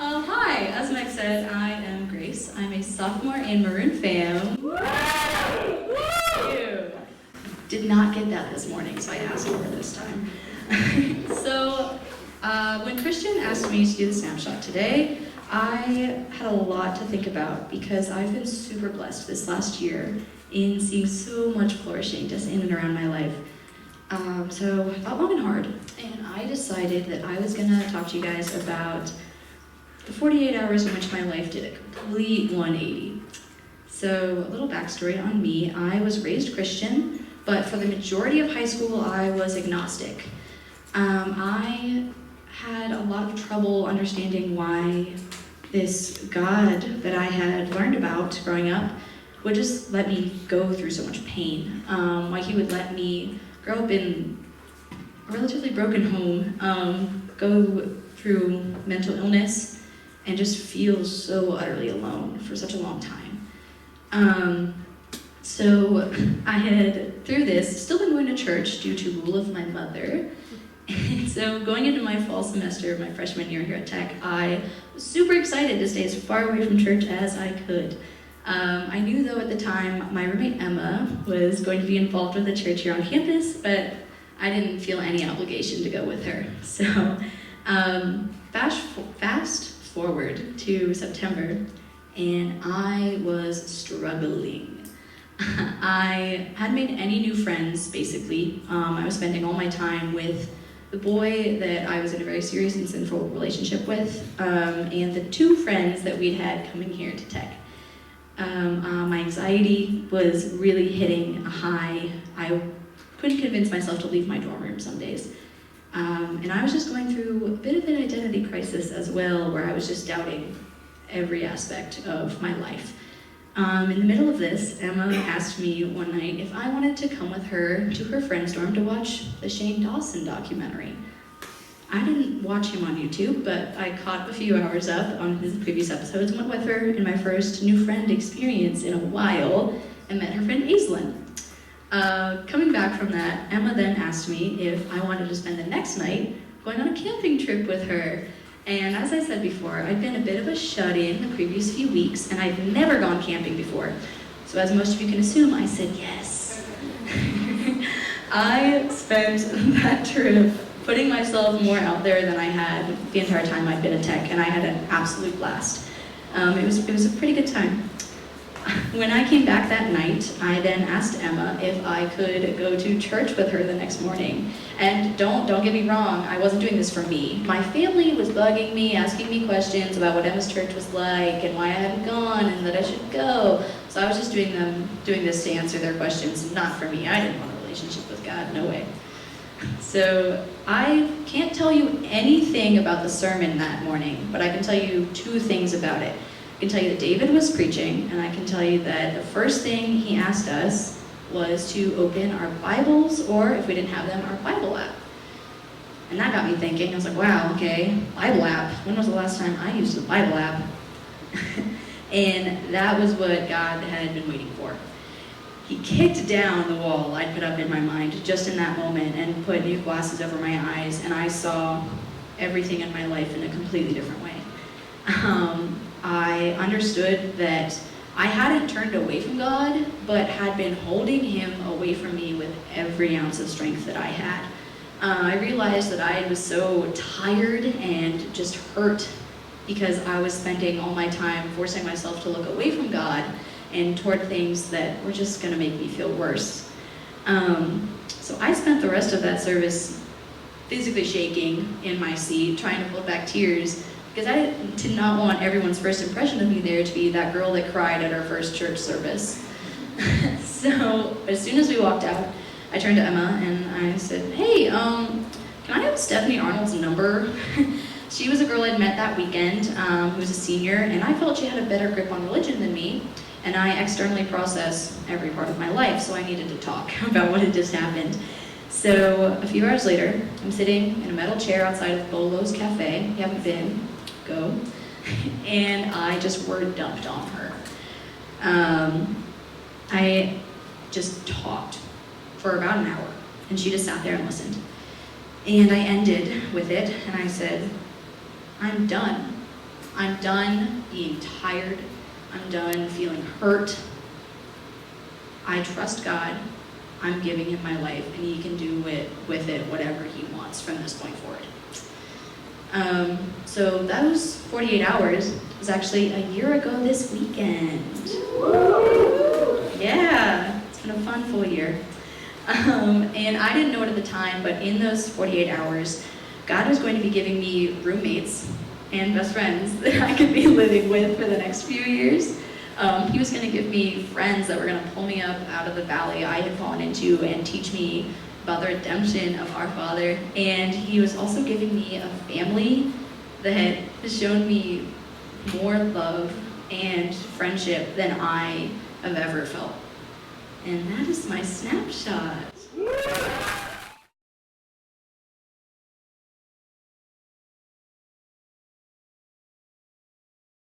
Hi, as Meg said, I am Grace. I'm a sophomore in Maroon Fam. Ew. Did not get that this morning, so I asked for it this time. When Christian asked me to do the Snapshot today, I had a lot to think about because I've been super blessed this last year in seeing so much flourishing just in and around my life. So I thought long and hard, and I decided that I was going to talk to you guys about the 48 hours in which my life did a complete 180. So a little backstory on me. I was raised Christian, but for the majority of high school, I was agnostic. I had a lot of trouble understanding why this God that I had learned about growing up would just let me go through so much pain. Why he would let me grow up in a relatively broken home, go through mental illness, and just feel so utterly alone for such a long time. So I had, through this, still been going to church due to rule of my mother. And so going into my fall semester of my freshman year here at Tech, I was super excited to stay as far away from church as I could. I knew, though, at the time, my roommate Emma was going to be involved with the church here on campus, but I didn't feel any obligation to go with her. So fast forward to September, and I was struggling. I hadn't made any new friends, basically. I was spending all my time with the boy that I was in a very serious and sinful relationship with, and the two friends that we'd had coming here to Tech. My anxiety was really hitting a high. I couldn't convince myself to leave my dorm room some days. And I was just going through a bit of an identity crisis as well, where I was just doubting every aspect of my life. In the middle of this, Emma asked me one night if I wanted to come with her to her friend's dorm to watch the Shane Dawson documentary. I didn't watch him on YouTube, but I caught a few hours up on his previous episodes and went with her in my first new friend experience in a while and met her friend Aislinn. Coming back from that, Emma then asked me if I wanted to spend the next night going on a camping trip with her. And as I said before, I'd been a bit of a shut-in the previous few weeks, and I'd never gone camping before. So as most of you can assume, I said yes. I spent that trip putting myself more out there than I had the entire time I'd been at Tech, and I had an absolute blast. It was a pretty good time. When I came back that night, I then asked Emma if I could go to church with her the next morning. And don't get me wrong, I wasn't doing this for me. My family was bugging me, asking me questions about what Emma's church was like and why I hadn't gone and that I should go. So I was just doing this to answer their questions, not for me. I didn't want a relationship with God, no way. So I can't tell you anything about the sermon that morning, but I can tell you two things about it. I can tell you that David was preaching, and I can tell you that the first thing he asked us was to open our Bibles, or if we didn't have them, our Bible app. And that got me thinking. I was like, wow, okay, Bible app. When was the last time I used a Bible app? And that was what God had been waiting for. He kicked down the wall I'd put up in my mind just in that moment and put new glasses over my eyes, and I saw everything in my life in a completely different way. I understood that I hadn't turned away from God, but had been holding him away from me with every ounce of strength that I had. I realized that I was so tired and just hurt because I was spending all my time forcing myself to look away from God and toward things that were just going to make me feel worse. So I spent the rest of that service physically shaking in my seat, trying to hold back tears, because I did not want everyone's first impression of me there to be that girl that cried at our first church service. So as soon as we walked out, I turned to Emma and I said, hey, can I have Stephanie Arnold's number? She was a girl I'd met that weekend who was a senior, and I felt she had a better grip on religion than me, and I externally process every part of my life, so I needed to talk about what had just happened. So a few hours later, I'm sitting in a metal chair outside of Bolo's Cafe. If you haven't been, go. And I just word dumped on her. I just talked for about an hour, and she just sat there and listened. And I ended with it, and I said, I'm done. I'm done being tired. I'm done feeling hurt. I trust God. I'm giving him my life, and he can do with it whatever he wants from this point forward. So that was 48 hours. It was actually a year ago this weekend. Yeah, it's been a fun full year. And I didn't know it at the time, but in those 48 hours, God was going to be giving me roommates and best friends that I could be living with for the next few years. He was going to give me friends that were going to pull me up out of the valley I had fallen into and teach me about the redemption of our Father. And he was also giving me a family that has shown me more love and friendship than I have ever felt. And that is my snapshot.